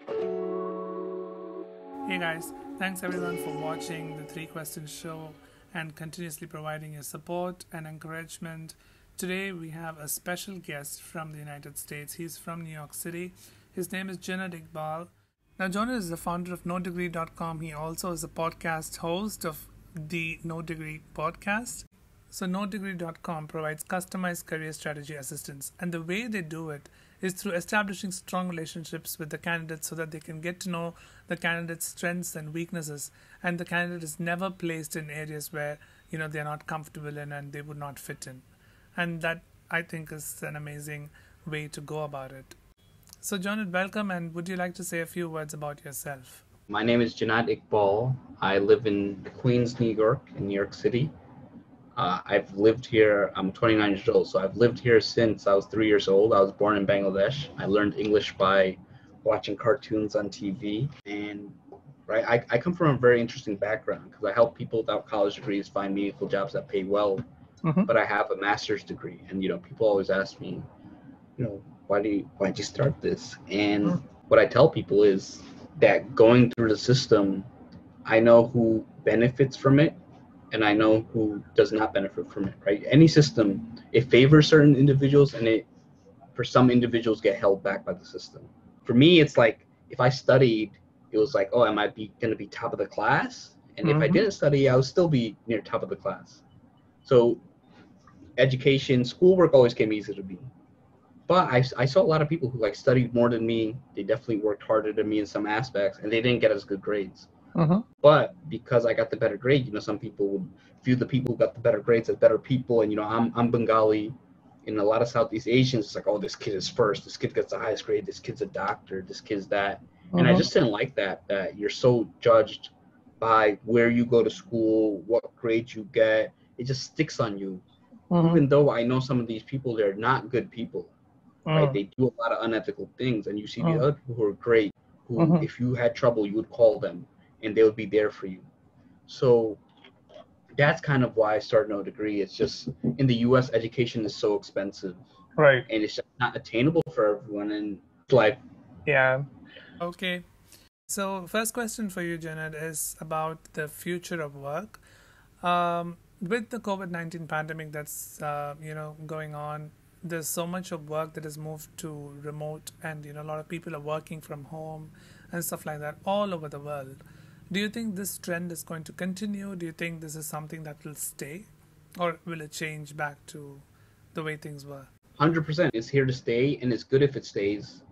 Hey guys, thanks everyone for watching the Three Questions Show and continuously providing your support and encouragement. Today we have a special guest from the United States. He's from New York City. His name is Jonaed Iqbal. Now, Jonaed is the founder of NoDegree.com. He also is a podcast host of the No Degree podcast. So NoDegree.com provides customized career strategy assistance, and the way they do it is through establishing strong relationships with the candidates so that they can get to know the candidate's strengths and weaknesses, and the candidate is never placed in areas where they're not comfortable in and they would not fit in. And that, I think, is an amazing way to go about it. So Jonaed, welcome, and would you like to say a few words about yourself? My name is Jonaed Iqbal. I live in Queens, New York, in New York City. I've lived here, I'm 29 years old, so I've lived here since I was 3 years old. I was born in Bangladesh. I learned English by watching cartoons on TV. And I come from a very interesting background because I help people without college degrees find meaningful jobs that pay well. But I have a master's degree. And, people always ask me, why'd you start this? And what I tell people is that going through the system, I know who benefits from it and I know who does not benefit from it, right? Any system, it favors certain individuals and for some individuals get held back by the system. For me, it's like, if I studied, it was like, oh, am I going to be top of the class? And if I didn't study, I would still be near top of the class. So education, schoolwork always came easy to me. But I saw a lot of people who studied more than me. They definitely worked harder than me in some aspects, and they didn't get as good grades. But because I got the better grade, some people would view the people who got the better grades as better people. And I'm Bengali. In a lot of Southeast Asians, it's like, oh, this kid is first. This kid gets the highest grade. This kid's a doctor. This kid's that. And I just didn't like that you're so judged by where you go to school, what grades you get. It just sticks on you. Even though I know some of these people, they're not good people. Right? They do a lot of unethical things. And you see the other people who are great, who if you had trouble, you would call them and they would be there for you. So that's kind of why I started No Degree. It's just in the US, education is so expensive. Right. And it's just not attainable for everyone in life. Yeah. Okay. So first question for you, Jonaed, is about the future of work. With the COVID-19 pandemic that's, going on, there's so much of work that has moved to remote, and, a lot of people are working from home and stuff like that all over the world. Do you think this trend is going to continue? Do you think this is something that will stay, or will it change back to the way things were? 100%. It's here to stay, and it's good if it stays.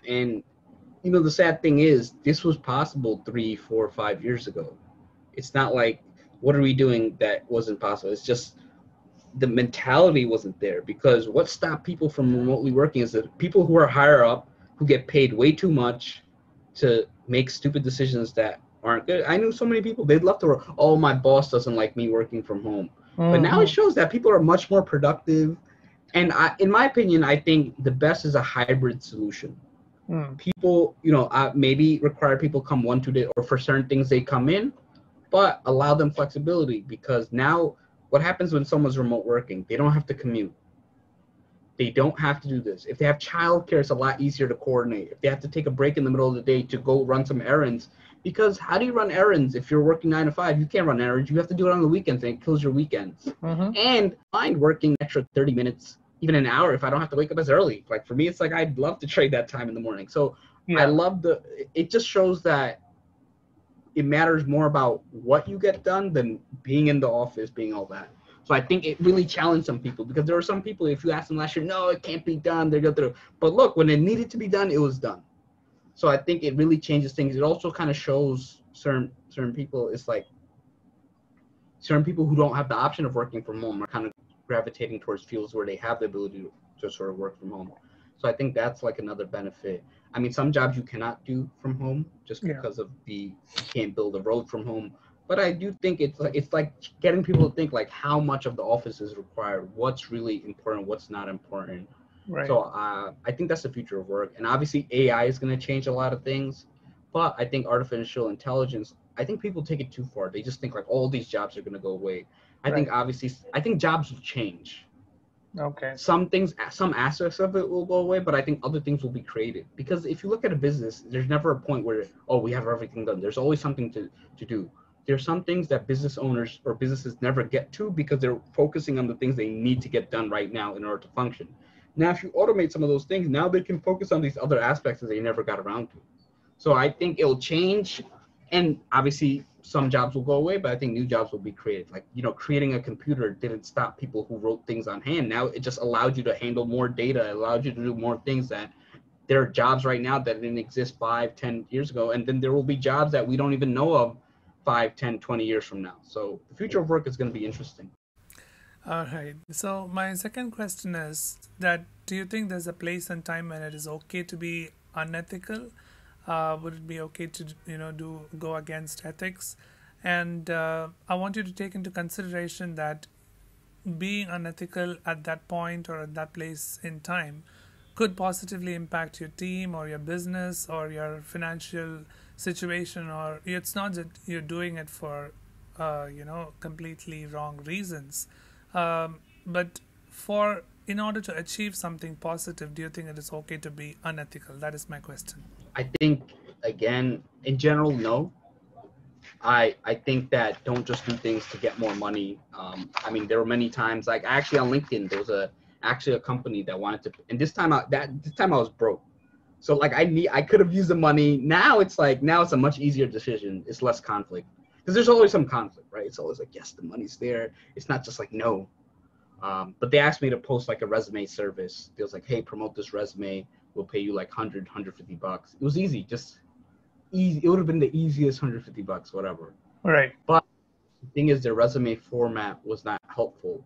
And, the sad thing is, this was possible 3, 4, 5 years ago. It's not like, what are we doing that wasn't possible? It's just the mentality wasn't there, because what stopped people from remotely working is that people who are higher up, who get paid way too much to make stupid decisions that aren't good. I knew so many people, they'd love to work. Oh, my boss doesn't like me working from home. But now it shows that people are much more productive. And in my opinion, I think the best is a hybrid solution. People, maybe require people come 1-2 days, or for certain things they come in, but allow them flexibility, because now what happens when someone's remote working? They don't have to commute. They don't have to do this. If they have childcare, it's a lot easier to coordinate. If they have to take a break in the middle of the day to go run some errands, because how do you run errands if you're working 9 to 5? You can't run errands. You have to do it on the weekends, and it kills your weekends. And I mind working extra 30 minutes, even an hour, if I don't have to wake up as early. Like for me, it's like I'd love to trade that time in the morning. So I love it just shows that it matters more about what you get done than being in the office, being all that. So I think it really challenged some people, because there were some people, if you asked them last year, no, it can't be done, they're going through. But look, when it needed to be done, it was done. So I think it really changes things. It also kind of shows certain people, it's like certain people who don't have the option of working from home are kind of gravitating towards fields where they have the ability to sort of work from home. So I think that's like another benefit. I mean, some jobs you cannot do from home just because of you can't build a road from home. But I do think it's like getting people to think like how much of the office is required, what's really important, what's not important. Right. So I think that's the future of work. And obviously AI is going to change a lot of things. But I think artificial intelligence, I think people take it too far. They just think like all these jobs are going to go away. I think jobs will change. Okay. Some things, some aspects of it will go away, but I think other things will be created. Because if you look at a business, there's never a point where, oh, we have everything done. There's always something to do. There's some things that business owners or businesses never get to because they're focusing on the things they need to get done right now in order to function. Now, if you automate some of those things, now they can focus on these other aspects that they never got around to. So I think it'll change, and obviously some jobs will go away, but I think new jobs will be created. Like, creating a computer didn't stop people who wrote things on hand. Now it just allowed you to handle more data. It allowed you to do more things that there are jobs right now that didn't exist 5-10 years ago. And then there will be jobs that we don't even know of 5-10-20 years from now. So the future of work is going to be interesting. All right. So my second question is that do you think there's a place and time when it is okay to be unethical? Would it be okay to go against ethics? And I want you to take into consideration that being unethical at that point or at that place in time could positively impact your team or your business or your financial situation, or it's not that you're doing it for completely wrong reasons, but for in order to achieve something positive, do you think it is okay to be unethical? That is my question. I think, again, in general, no. I think that don't just do things to get more money. I mean, there were many times, like actually on LinkedIn, there was actually a company that wanted to, and this time I was broke. So like I could have used the money. Now it's a much easier decision. It's less conflict because there's always some conflict, right? It's always like, yes, the money's there. It's not just like no. But they asked me to post like a resume service. It was like, hey, promote this resume. We'll pay you like $100-$150. It was easy, just easy. It would have been the easiest $150, whatever. Right. But the thing is, their resume format was not helpful,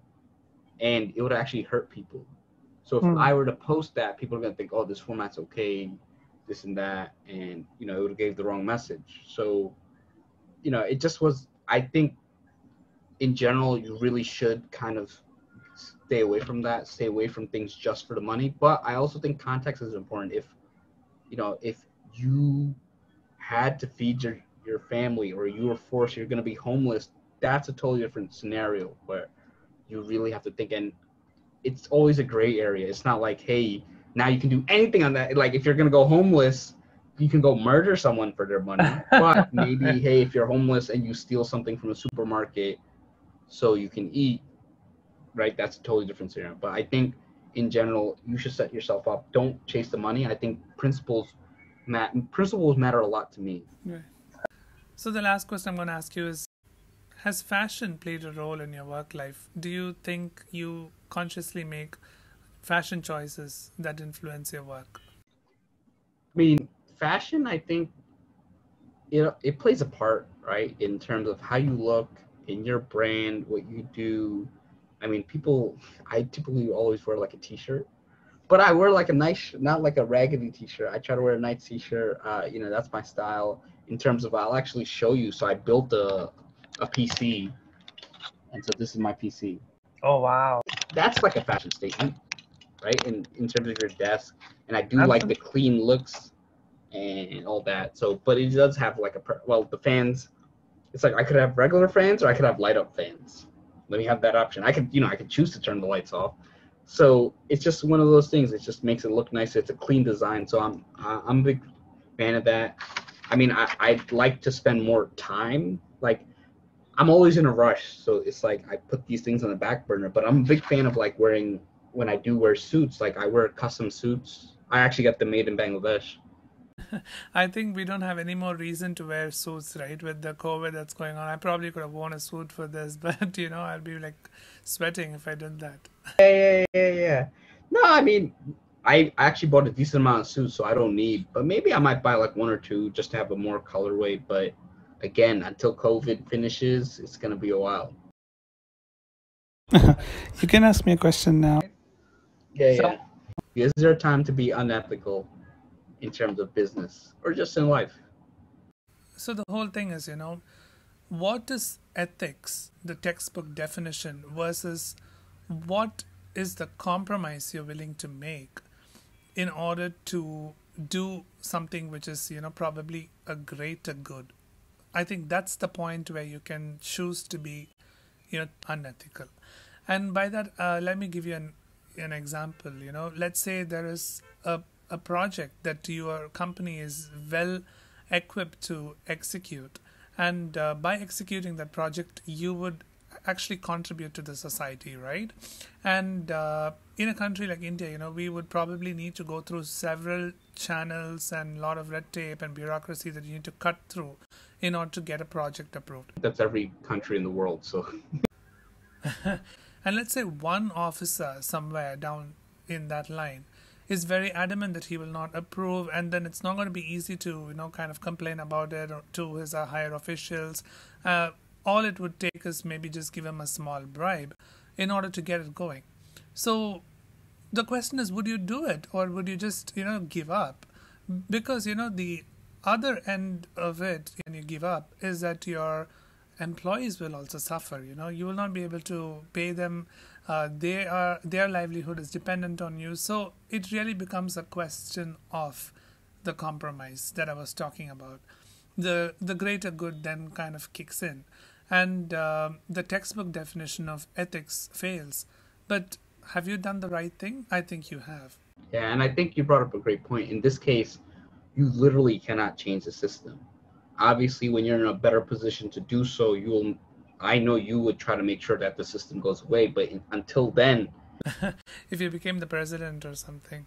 and it would actually hurt people. So if I were to post that, people are gonna think, oh, this format's okay, this and that, and it would have gave the wrong message. So, it just was. I think, in general, you really should kind of stay away from that, stay away from things just for the money. But I also think context is important. If you had to feed your family, or you were forced, you're going to be homeless, that's a totally different scenario where you really have to think. And it's always a gray area. It's not like, hey, now you can do anything on that. Like if you're going to go homeless, you can go murder someone for their money. But maybe, hey, if you're homeless and you steal something from a supermarket so you can eat, right, that's a totally different scenario. But I think in general, you should set yourself up. Don't chase the money. I think principles matter a lot to me. Right. So the last question I'm going to ask you is, has fashion played a role in your work life? Do you think you consciously make fashion choices that influence your work? I mean, fashion, I think, it plays a part, right, in terms of how you look, in your brand, what you do. I mean, I typically always wear like a t-shirt, but I wear like a nice, not like a raggedy t-shirt. I try to wear a nice t-shirt. That's my style. In terms of, I'll actually show you. So I built a PC, and so this is my PC. Oh wow. That's like a fashion statement, right? In terms of your desk, and I do like the clean looks and all that. So, but it does have like the fans. It's like I could have regular fans or I could have light up fans. Let me have that option. I could choose to turn the lights off. So it's just one of those things. It just makes it look nice. It's a clean design. So I'm a big fan of that. I mean, I'd like to spend more time. Like, I'm always in a rush. So it's like I put these things on the back burner. But I'm a big fan of like wearing, when I do wear suits, like I wear custom suits. I actually got them made in Bangladesh. I think we don't have any more reason to wear suits, right? With the COVID that's going on, I probably could have worn a suit for this, but I'd be like sweating if I did that. Yeah. No, I mean, I actually bought a decent amount of suits, so I don't need. But maybe I might buy like one or two just to have a more colorway. But again, until COVID finishes, it's gonna be a while. You can ask me a question now. Yeah. Is there a time to be unethical in terms of business or just in life? So the whole thing is, what is ethics, the textbook definition, versus what is the compromise you're willing to make in order to do something which is, probably a greater good. I think that's the point where you can choose to be, unethical. And by that, let me give you an an example. Let's say there is a project that your company is well equipped to execute, and by executing that project, you would actually contribute to the society, right? And in a country like India, we would probably need to go through several channels and a lot of red tape and bureaucracy that you need to cut through in order to get a project approved. That's every country in the world. So, and let's say one officer somewhere down in that line is very adamant that he will not approve, and then it's not going to be easy to kind of complain about it to his higher officials. All it would take is maybe just give him a small bribe in order to get it going. So the question is, would you do it, or would you just give up? Because the other end of it, when you give up, is that your employees will also suffer. You will not be able to pay them. Their livelihood is dependent on you. So it really becomes a question of the compromise that I was talking about. The greater good then kind of kicks in, and the textbook definition of ethics fails. But have you done the right thing? I think you have. yeah, and I think you brought up a great point. In this case, you literally cannot change the system. Obviously, when you're in a better position to do so, I know you would try to make sure that the system goes away. But until then, if you became the president or something.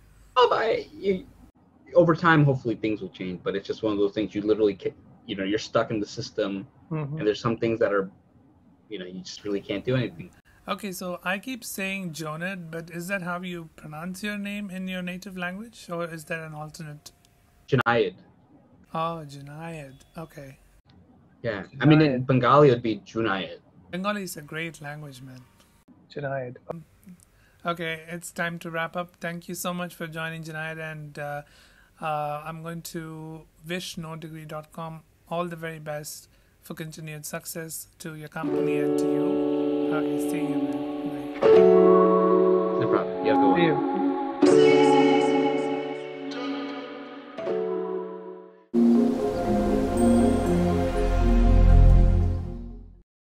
Over time, hopefully things will change. But it's just one of those things you literally you're stuck in the system, and there's some things that are, you just really can't do anything. Okay, so I keep saying Jonaed, but is that how you pronounce your name in your native language, or is there an alternate? Jonaed. Oh, Jonaed. Okay. Yeah, I mean in Bengali it would be Jonaed. Bengali is a great language, man. Jonaed. Okay, it's time to wrap up. Thank you so much for joining, Jonaed, and I'm going to wish nodegree.com all the very best for continued success to your company and to you. Okay, see you, man. Bye. No problem. You have a good one. See you.